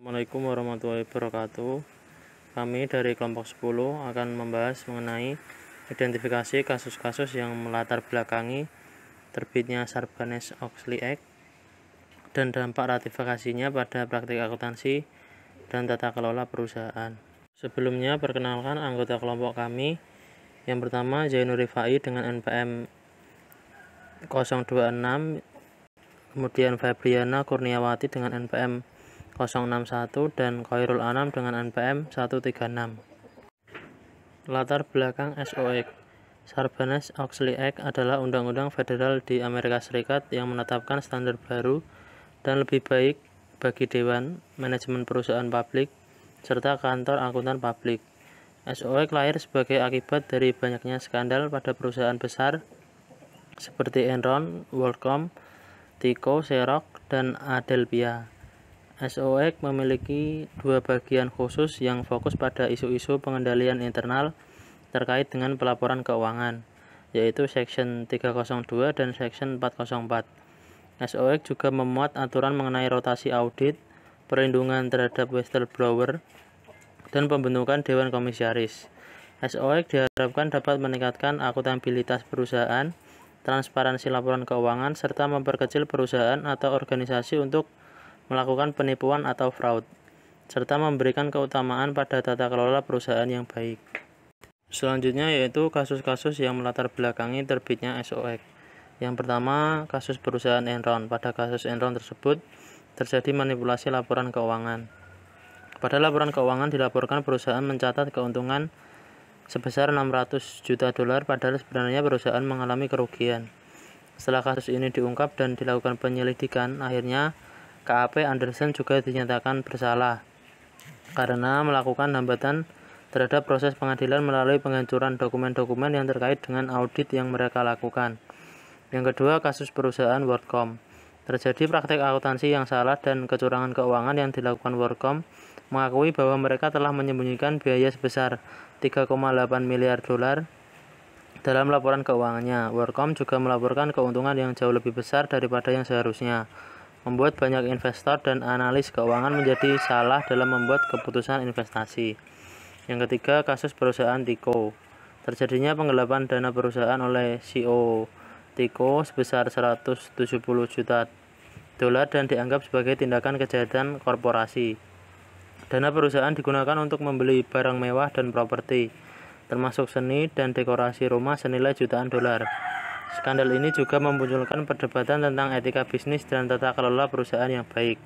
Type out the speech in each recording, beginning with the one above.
Assalamualaikum warahmatullahi wabarakatuh. Kami dari kelompok 10 akan membahas mengenai identifikasi kasus-kasus yang melatar belakangi terbitnya Sarbanes-Oxley Act dan dampak ratifikasinya pada praktik akuntansi dan tata kelola perusahaan. Sebelumnya, perkenalkan anggota kelompok kami. Yang pertama, Zainur Rifai dengan NPM 026, kemudian Febriana Kurniawati dengan NPM 061 dan Khairul Anam dengan NPM 136. Latar belakang SOX. Sarbanes-Oxley Act adalah undang-undang federal di Amerika Serikat yang menetapkan standar baru dan lebih baik bagi Dewan Manajemen Perusahaan Publik serta kantor akuntan publik. SOX lahir sebagai akibat dari banyaknya skandal pada perusahaan besar seperti Enron, WorldCom, Tyco, Xerox, dan Adelphia. SOX memiliki dua bagian khusus yang fokus pada isu-isu pengendalian internal terkait dengan pelaporan keuangan, yaitu Section 302 dan Section 404. SOX juga memuat aturan mengenai rotasi audit, perlindungan terhadap whistleblower, dan pembentukan Dewan Komisaris. SOX diharapkan dapat meningkatkan akuntabilitas perusahaan, transparansi laporan keuangan, serta memperkecil perusahaan atau organisasi untuk melakukan penipuan atau fraud, serta memberikan keutamaan pada tata kelola perusahaan yang baik. Selanjutnya yaitu kasus-kasus yang melatar belakangi terbitnya SOX. Yang pertama, kasus perusahaan Enron. Pada kasus Enron tersebut, terjadi manipulasi laporan keuangan. Pada laporan keuangan dilaporkan perusahaan mencatat keuntungan sebesar $600 juta padahal sebenarnya perusahaan mengalami kerugian. Setelah kasus ini diungkap dan dilakukan penyelidikan, akhirnya KAP Anderson juga dinyatakan bersalah karena melakukan hambatan terhadap proses pengadilan melalui penghancuran dokumen-dokumen yang terkait dengan audit yang mereka lakukan. Yang kedua, kasus perusahaan WorldCom. Terjadi praktik akuntansi yang salah dan kecurangan keuangan yang dilakukan WorldCom mengakui bahwa mereka telah menyembunyikan biaya sebesar $3,8 miliar dalam laporan keuangannya. WorldCom juga melaporkan keuntungan yang jauh lebih besar daripada yang seharusnya, membuat banyak investor dan analis keuangan menjadi salah dalam membuat keputusan investasi. Yang ketiga, kasus perusahaan Tyco. Terjadinya penggelapan dana perusahaan oleh CEO Tyco sebesar $170 juta dan dianggap sebagai tindakan kejahatan korporasi. Dana perusahaan digunakan untuk membeli barang mewah dan properti, termasuk seni dan dekorasi rumah senilai jutaan dolar. Skandal ini juga memunculkan perdebatan tentang etika bisnis dan tata kelola perusahaan yang baik.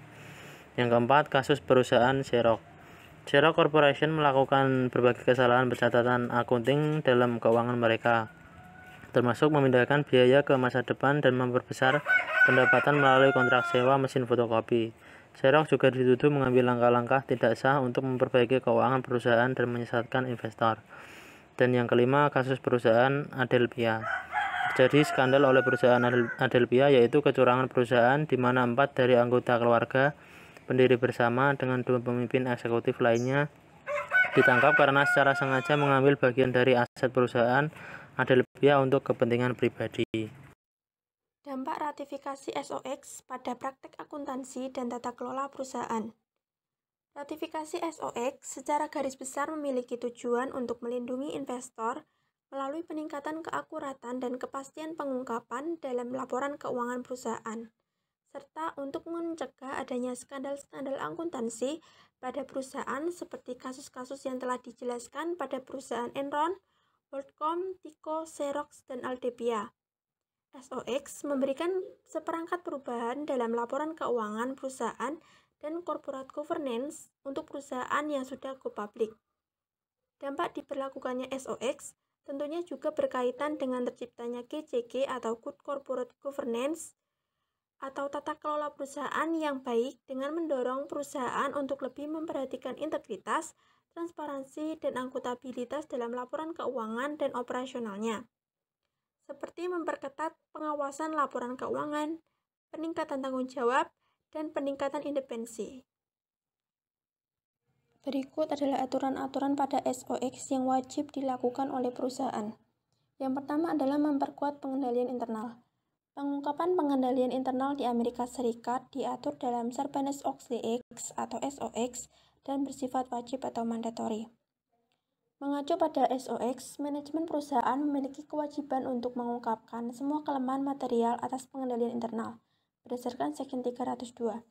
Yang keempat, kasus perusahaan Xerox. Xerox Corporation melakukan berbagai kesalahan pencatatan akunting dalam keuangan mereka, termasuk memindahkan biaya ke masa depan dan memperbesar pendapatan melalui kontrak sewa mesin fotokopi. Xerox juga dituduh mengambil langkah-langkah tidak sah untuk memperbaiki keuangan perusahaan dan menyesatkan investor. Dan yang kelima, kasus perusahaan Adelphia. Terjadi skandal oleh perusahaan Adelphia, yaitu kecurangan perusahaan di mana 4 dari anggota keluarga pendiri bersama dengan 2 pemimpin eksekutif lainnya ditangkap karena secara sengaja mengambil bagian dari aset perusahaan Adelphia untuk kepentingan pribadi. Dampak ratifikasi SOX pada praktek akuntansi dan tata kelola perusahaan. Ratifikasi SOX secara garis besar memiliki tujuan untuk melindungi investor melalui peningkatan keakuratan dan kepastian pengungkapan dalam laporan keuangan perusahaan, serta untuk mencegah adanya skandal-skandal akuntansi pada perusahaan seperti kasus-kasus yang telah dijelaskan pada perusahaan Enron, WorldCom, Tyco, Xerox, dan Adelphia. SOX memberikan seperangkat perubahan dalam laporan keuangan perusahaan dan corporate governance untuk perusahaan yang sudah go public. Dampak diberlakukannya SOX tentunya juga berkaitan dengan terciptanya GCG atau Good Corporate Governance atau tata kelola perusahaan yang baik dengan mendorong perusahaan untuk lebih memperhatikan integritas, transparansi, dan akuntabilitas dalam laporan keuangan dan operasionalnya, seperti memperketat pengawasan laporan keuangan, peningkatan tanggung jawab, dan peningkatan independensi. Berikut adalah aturan-aturan pada SOX yang wajib dilakukan oleh perusahaan. Yang pertama adalah memperkuat pengendalian internal. Pengungkapan pengendalian internal di Amerika Serikat diatur dalam Sarbanes-Oxley Act atau SOX dan bersifat wajib atau mandatori. Mengacu pada SOX, manajemen perusahaan memiliki kewajiban untuk mengungkapkan semua kelemahan material atas pengendalian internal berdasarkan Section 302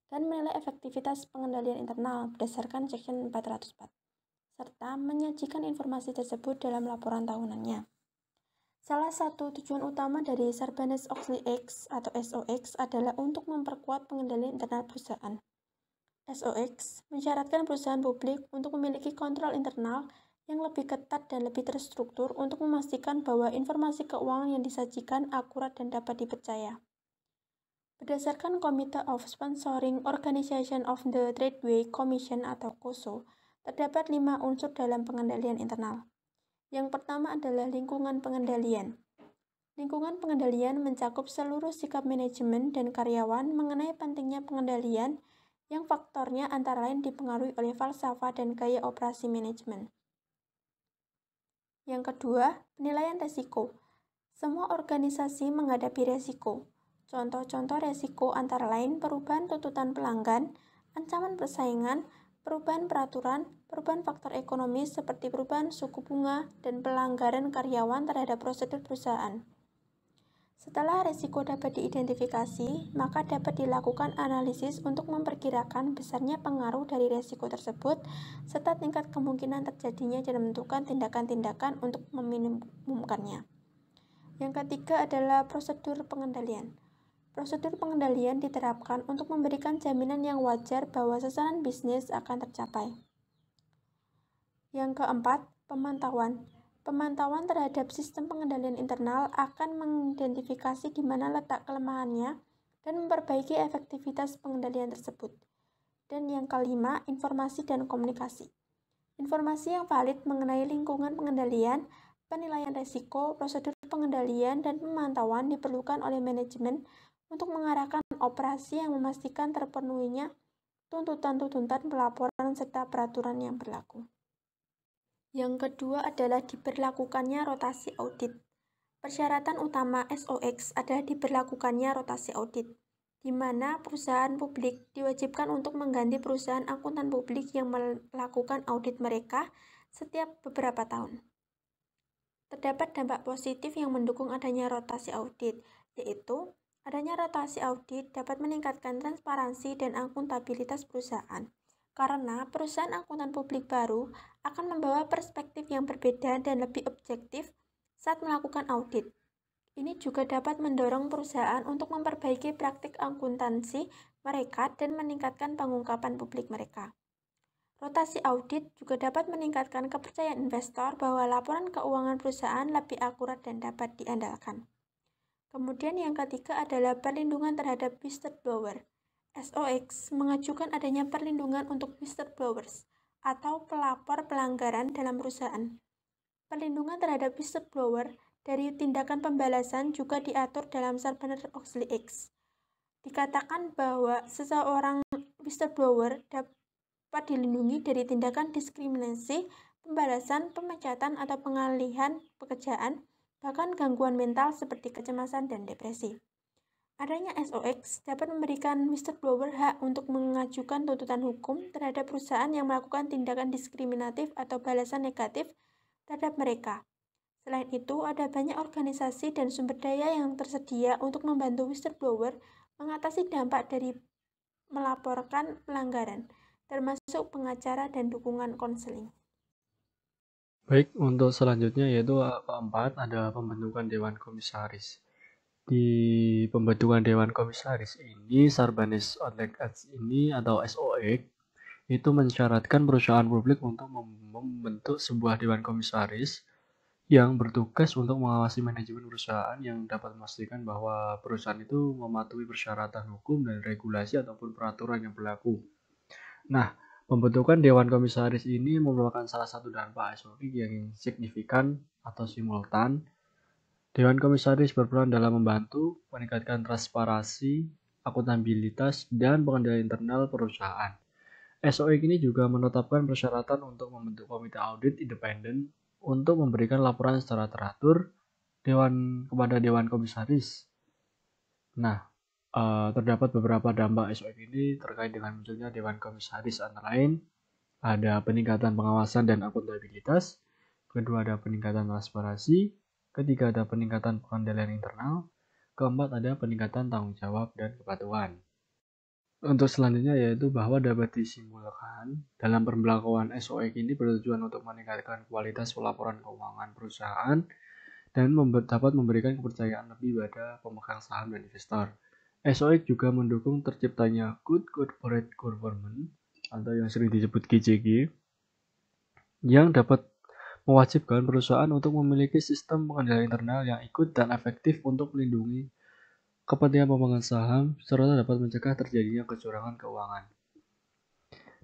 dan menilai efektivitas pengendalian internal berdasarkan Section 404 serta menyajikan informasi tersebut dalam laporan tahunannya. Salah satu tujuan utama dari Sarbanes-Oxley Act atau SOX adalah untuk memperkuat pengendalian internal perusahaan. SOX mensyaratkan perusahaan publik untuk memiliki kontrol internal yang lebih ketat dan lebih terstruktur untuk memastikan bahwa informasi keuangan yang disajikan akurat dan dapat dipercaya. Berdasarkan Committee of Sponsoring Organization of the Tradeway Commission atau COSO, terdapat 5 unsur dalam pengendalian internal. Yang pertama adalah lingkungan pengendalian. Lingkungan pengendalian mencakup seluruh sikap manajemen dan karyawan mengenai pentingnya pengendalian yang faktornya antara lain dipengaruhi oleh falsafah dan gaya operasi manajemen. Yang kedua, penilaian resiko. Semua organisasi menghadapi resiko. Contoh-contoh resiko antara lain perubahan tuntutan pelanggan, ancaman persaingan, perubahan peraturan, perubahan faktor ekonomis seperti perubahan suku bunga, dan pelanggaran karyawan terhadap prosedur perusahaan. Setelah resiko dapat diidentifikasi, maka dapat dilakukan analisis untuk memperkirakan besarnya pengaruh dari resiko tersebut, serta tingkat kemungkinan terjadinya dan menentukan tindakan-tindakan untuk meminimumkannya. Yang ketiga adalah prosedur pengendalian. Prosedur pengendalian diterapkan untuk memberikan jaminan yang wajar bahwa sasaran bisnis akan tercapai. Yang keempat, pemantauan. Pemantauan terhadap sistem pengendalian internal akan mengidentifikasi di mana letak kelemahannya dan memperbaiki efektivitas pengendalian tersebut. Dan yang kelima, informasi dan komunikasi. Informasi yang valid mengenai lingkungan pengendalian, penilaian risiko, prosedur pengendalian, dan pemantauan diperlukan oleh manajemen untuk mengarahkan operasi yang memastikan terpenuhinya tuntutan-tuntutan pelaporan serta peraturan yang berlaku. Yang kedua adalah diberlakukannya rotasi audit. Persyaratan utama SOX adalah diberlakukannya rotasi audit, di mana perusahaan publik diwajibkan untuk mengganti perusahaan akuntan publik yang melakukan audit mereka setiap beberapa tahun. Terdapat dampak positif yang mendukung adanya rotasi audit, yaitu adanya rotasi audit dapat meningkatkan transparansi dan akuntabilitas perusahaan, karena perusahaan akuntan publik baru akan membawa perspektif yang berbeda dan lebih objektif saat melakukan audit. Ini juga dapat mendorong perusahaan untuk memperbaiki praktik akuntansi mereka dan meningkatkan pengungkapan publik mereka. Rotasi audit juga dapat meningkatkan kepercayaan investor bahwa laporan keuangan perusahaan lebih akurat dan dapat diandalkan. Kemudian yang ketiga adalah perlindungan terhadap whistleblower. SOX mengajukan adanya perlindungan untuk whistleblowers atau pelapor pelanggaran dalam perusahaan. Perlindungan terhadap whistleblower dari tindakan pembalasan juga diatur dalam Sarbanes-Oxley Act. Dikatakan bahwa seseorang whistleblower dapat dilindungi dari tindakan diskriminasi, pembalasan, pemecatan, atau pengalihan pekerjaan, bahkan gangguan mental seperti kecemasan dan depresi. Adanya SOX dapat memberikan whistleblower hak untuk mengajukan tuntutan hukum terhadap perusahaan yang melakukan tindakan diskriminatif atau balasan negatif terhadap mereka. Selain itu, ada banyak organisasi dan sumber daya yang tersedia untuk membantu whistleblower mengatasi dampak dari melaporkan pelanggaran, termasuk pengacara dan dukungan konseling. Baik, untuk selanjutnya yaitu keempat ada pembentukan Dewan Komisaris. Di pembentukan Dewan Komisaris ini, Sarbanes-Oxley Act ini atau SOX itu mensyaratkan perusahaan publik untuk membentuk sebuah Dewan Komisaris yang bertugas untuk mengawasi manajemen perusahaan yang dapat memastikan bahwa perusahaan itu mematuhi persyaratan hukum dan regulasi ataupun peraturan yang berlaku. Nah, pembentukan Dewan Komisaris ini merupakan salah satu dampak SOX yang signifikan atau simultan. Dewan Komisaris berperan dalam membantu meningkatkan transparansi, akuntabilitas, dan pengendalian internal perusahaan. SOX ini juga menetapkan persyaratan untuk membentuk komite audit independen untuk memberikan laporan secara teratur kepada Dewan Komisaris. Nah, terdapat beberapa dampak SOX ini terkait dengan munculnya Dewan Komisaris, antara lain ada peningkatan pengawasan dan akuntabilitas, kedua ada peningkatan transparansi, ketiga ada peningkatan pengendalian internal, keempat ada peningkatan tanggung jawab dan kepatuhan. Untuk selanjutnya yaitu bahwa dapat disimpulkan dalam pemberlakuan SOX ini bertujuan untuk meningkatkan kualitas pelaporan keuangan perusahaan dan dapat memberikan kepercayaan lebih pada pemegang saham dan investor. SOX juga mendukung terciptanya Good Corporate Governance atau yang sering disebut GCG yang dapat mewajibkan perusahaan untuk memiliki sistem pengendalian internal yang ikut dan efektif untuk melindungi kepentingan pemegang saham serta dapat mencegah terjadinya kecurangan keuangan.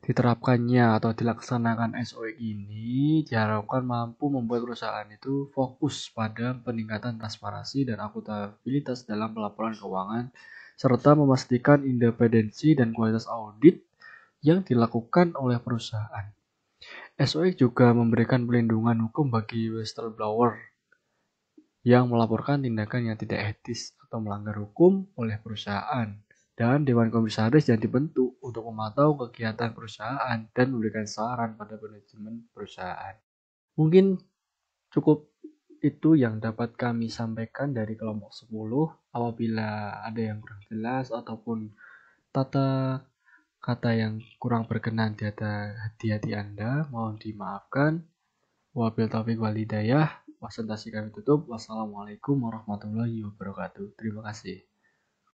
Diterapkannya atau dilaksanakan SOX ini diharapkan mampu membuat perusahaan itu fokus pada peningkatan transparansi dan akuntabilitas dalam pelaporan keuangan serta memastikan independensi dan kualitas audit yang dilakukan oleh perusahaan. SOX juga memberikan pelindungan hukum bagi whistleblower yang melaporkan tindakan yang tidak etis atau melanggar hukum oleh perusahaan, dan Dewan Komisaris yang dibentuk untuk memantau kegiatan perusahaan dan memberikan saran pada manajemen perusahaan. Mungkin cukup itu yang dapat kami sampaikan dari kelompok 10. Apabila ada yang kurang jelas ataupun tata kata yang kurang berkenan di hati Anda, mohon dimaafkan. Wabil taufiq wal hidayah. Presentasi kami tutup. Wassalamualaikum warahmatullahi wabarakatuh. Terima kasih.